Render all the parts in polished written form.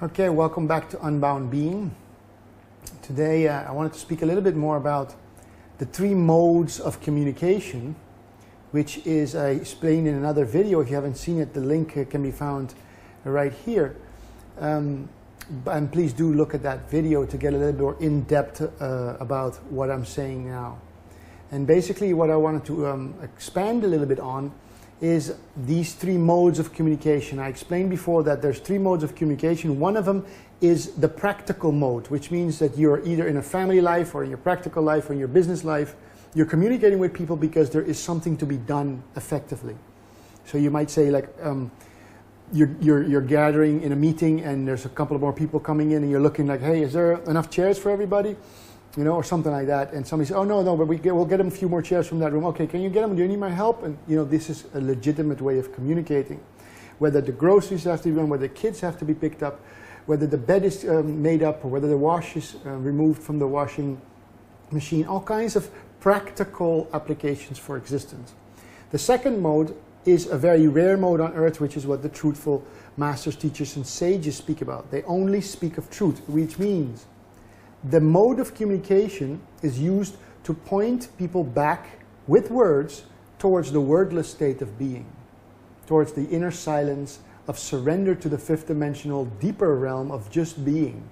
Okay, welcome back to Unbound Being. Today I wanted to speak a little bit more about the three modes of communication, which is I explained in another video. If you haven't seen it, the link can be found right here. And please do look at that video to get a little bit more in-depth about what I'm saying now. And basically what I wanted to expand a little bit on is these three modes of communication. I explained before that there's three modes of communication. One of them is the practical mode, which means that you're either in a family life or in your practical life or in your business life, you're communicating with people because there is something to be done effectively. So you might say like, you're gathering in a meeting and there's a couple of more people coming in and you're looking like, hey, is there enough chairs for everybody? You know, or something like that, and somebody says, oh no, but we'll get them a few more chairs from that room. Okay, can you get them? Do you need my help? And you know, this is a legitimate way of communicating. Whether the groceries have to be done, whether the kids have to be picked up, whether the bed is made up, or whether the wash is removed from the washing machine, all kinds of practical applications for existence. The second mode is a very rare mode on earth, which is what the truthful masters, teachers, and sages speak about. They only speak of truth, which means the mode of communication is used to point people back with words towards the wordless state of being, towards the inner silence of surrender to the fifth dimensional, deeper realm of just being,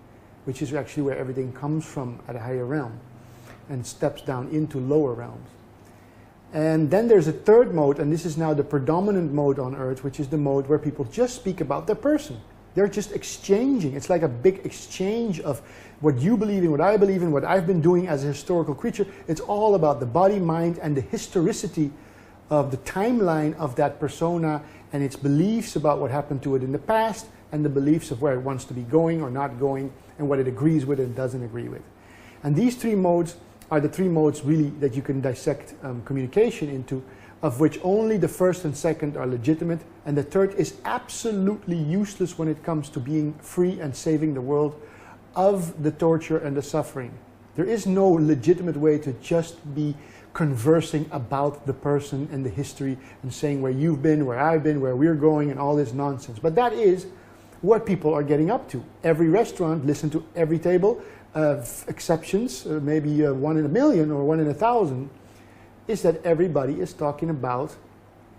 which is actually where everything comes from at a higher realm and steps down into lower realms. And then there's a third mode, and this is now the predominant mode on earth, which is the mode where people just speak about their person. They're just exchanging. It's like a big exchange of what you believe in, what I believe in, what I've been doing as a historical creature. It's all about the body, mind, and the historicity of the timeline of that persona and its beliefs about what happened to it in the past and the beliefs of where it wants to be going or not going and what it agrees with and doesn't agree with. And these three modes are the three modes really that you can dissect communication into, of which only the first and second are legitimate, and the third is absolutely useless when it comes to being free and saving the world of the torture and the suffering. There is no legitimate way to just be conversing about the person and the history and saying where you've been, where I've been, where we're going, and all this nonsense. But that is what people are getting up to. Every restaurant, listen to every table, exceptions, maybe 1 in a million or 1 in 1,000, is that everybody is talking about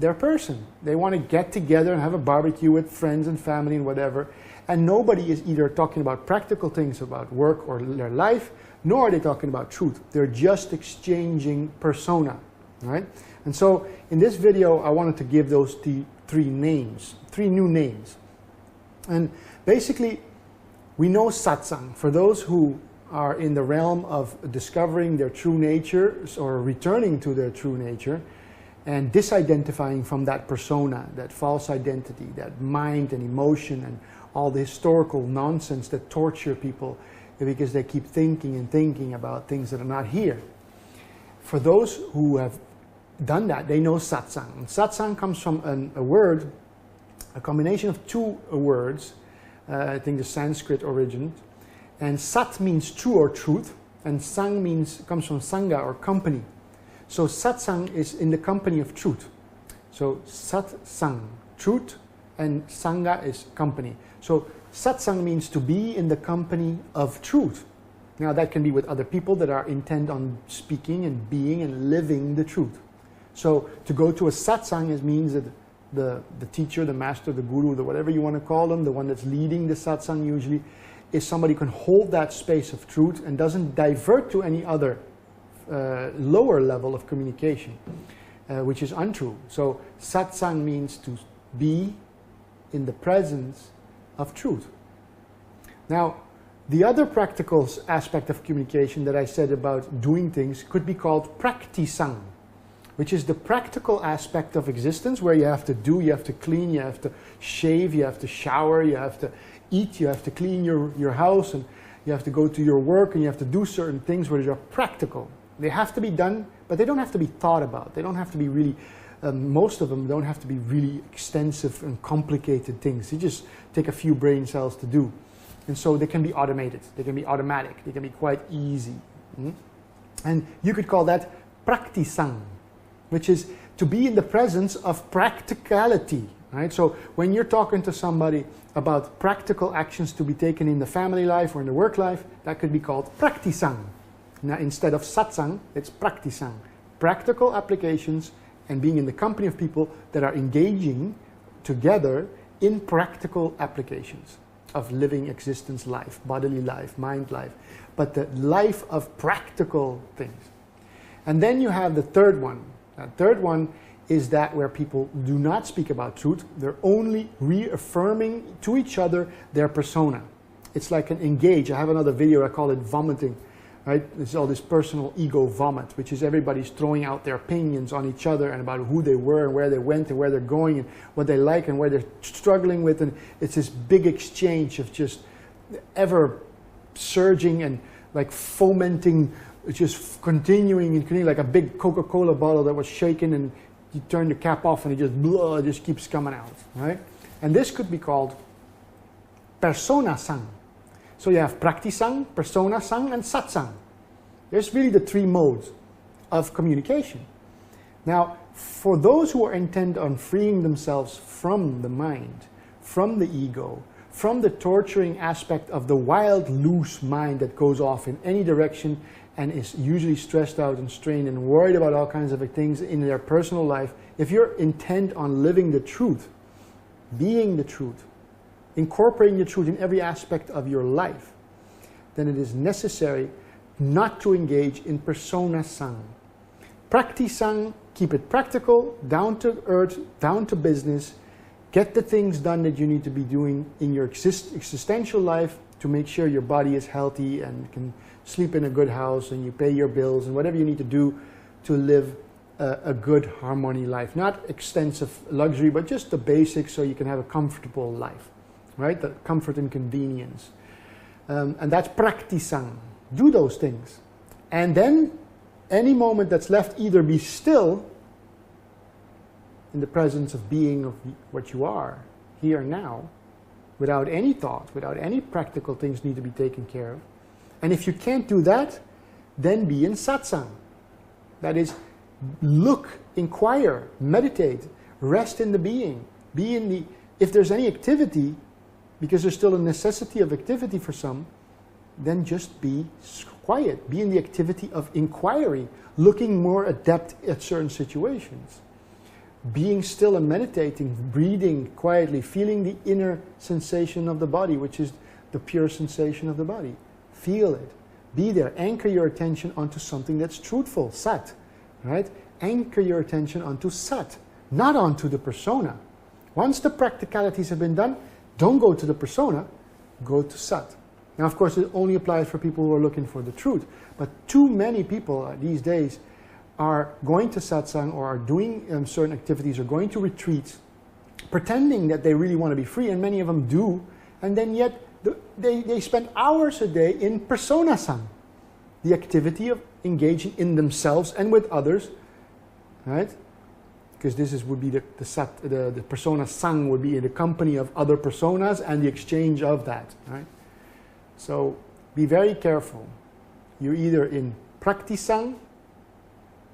their person. They want to get together and have a barbecue with friends and family and whatever, and nobody is either talking about practical things about work or their life, nor are they talking about truth. They're just exchanging persona, right? And so in this video I wanted to give those three names, three new names. And basically we know SatSang. For those who are in the realm of discovering their true nature or returning to their true nature and disidentifying from that persona, that false identity, that mind and emotion and all the historical nonsense that torture people because they keep thinking and thinking about things that are not here. For those who have done that, they know SatSang. And SatSang comes from a word, a combination of two words, I think the Sanskrit origin. And Sat means true or truth, and Sang comes from Sangha or company. So SatSang is in the company of truth. So SatSang, truth, and Sangha is company. So SatSang means to be in the company of truth. Now that can be with other people that are intent on speaking and being and living the truth. So to go to a SatSang means that the teacher, the master, the guru, the whatever you want to call them, the one that's leading the SatSang usually, is somebody who can hold that space of truth and doesn't divert to any other lower level of communication, which is untrue. So SatSang means to be in the presence of truth. Now, the other practical aspect of communication that I said about doing things could be called PractiSang, which is the practical aspect of existence where you have to do, you have to clean, you have to shave, you have to shower, you have to eat, you have to clean your house, and you have to go to your work, and you have to do certain things where they're practical. They have to be done, but they don't have to be thought about. They don't have to be really, most of them don't have to be really extensive and complicated things. You just take a few brain cells to do. And so they can be automated, they can be automatic, they can be quite easy. And you could call that PractiSang, which is to be in the presence of practicality, right? So when you're talking to somebody about practical actions to be taken in the family life or in the work life, that could be called PractiSang. Now, instead of SatSang, it's PractiSang. Practical applications and being in the company of people that are engaging together in practical applications of living existence life, bodily life, mind life, but the life of practical things. And then you have the third one. That third one is that where people do not speak about truth, they're only reaffirming to each other their persona. It's like an engage. I have another video, I call it vomiting. Right? It's all this personal ego vomit, which is everybody's throwing out their opinions on each other and about who they were and where they went and where they're going and what they like and where they're struggling with. And it's this big exchange of just ever surging and like fomenting, just continuing and continuing, like a big Coca-Cola bottle that was shaken and you turn the cap off and it just keeps coming out. Right? And this could be called PersonaSang. So you have PractiSang, PersonaSang, and SatSang. There's really the three modes of communication. Now, for those who are intent on freeing themselves from the mind, from the ego, from the torturing aspect of the wild, loose mind that goes off in any direction and is usually stressed out and strained and worried about all kinds of things in their personal life, if you're intent on living the truth, being the truth, incorporating the truth in every aspect of your life, then it is necessary not to engage in PersonaSang. PractiSang, keep it practical, down to earth, down to business, get the things done that you need to be doing in your existential life to make sure your body is healthy and can sleep in a good house and you pay your bills and whatever you need to do to live a good harmony life. Not extensive luxury, but just the basics so you can have a comfortable life. Right? The comfort and convenience. And that's PractiSang. Do those things. And then, any moment that's left, either be still in the presence of being of what you are, here and now, without any thought, without any practical things need to be taken care of. And if you can't do that, then be in SatSang. That is, look, inquire, meditate, rest in the being. Be in the, if there's any activity, because there's still a necessity of activity for some, then just be quiet. Be in the activity of inquiry, looking more adept at certain situations. Being still and meditating, breathing quietly, feeling the inner sensation of the body, which is the pure sensation of the body. Feel it. Be there. Anchor your attention onto something that's truthful, Sat. Right? Anchor your attention onto Sat, not onto the persona. Once the practicalities have been done, don't go to the persona, go to Sat. Now, of course, it only applies for people who are looking for the truth. But too many people these days are going to SatSang or are doing certain activities or going to retreats, pretending that they really want to be free, and many of them do, and then yet they spend hours a day in PersonaSang, the activity of engaging in themselves and with others, right? Because this would be the PersonaSang would be in the company of other personas and the exchange of that, right? So be very careful. You're either in PractiSang,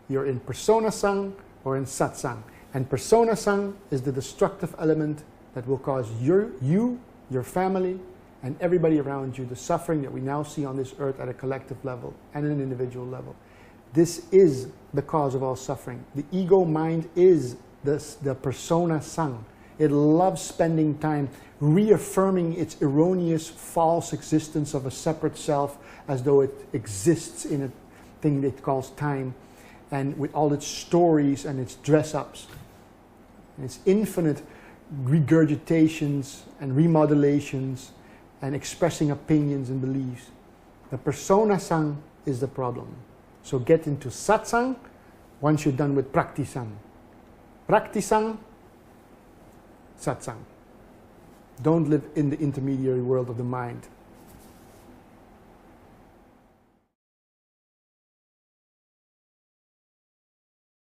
you're in PersonaSang, or in SatSang. And PersonaSang is the destructive element that will cause you, your family, and everybody around you the suffering that we now see on this earth at a collective level and an individual level. This is the cause of all suffering. The ego mind is the PersonaSang. It loves spending time reaffirming its erroneous, false existence of a separate self as though it exists in a thing it calls time, and with all its stories and its dress-ups, and its infinite regurgitations and remodelations and expressing opinions and beliefs. The PersonaSang is the problem. So get into SatSang once you're done with PractiSang. PractiSang, SatSang. Don't live in the intermediary world of the mind.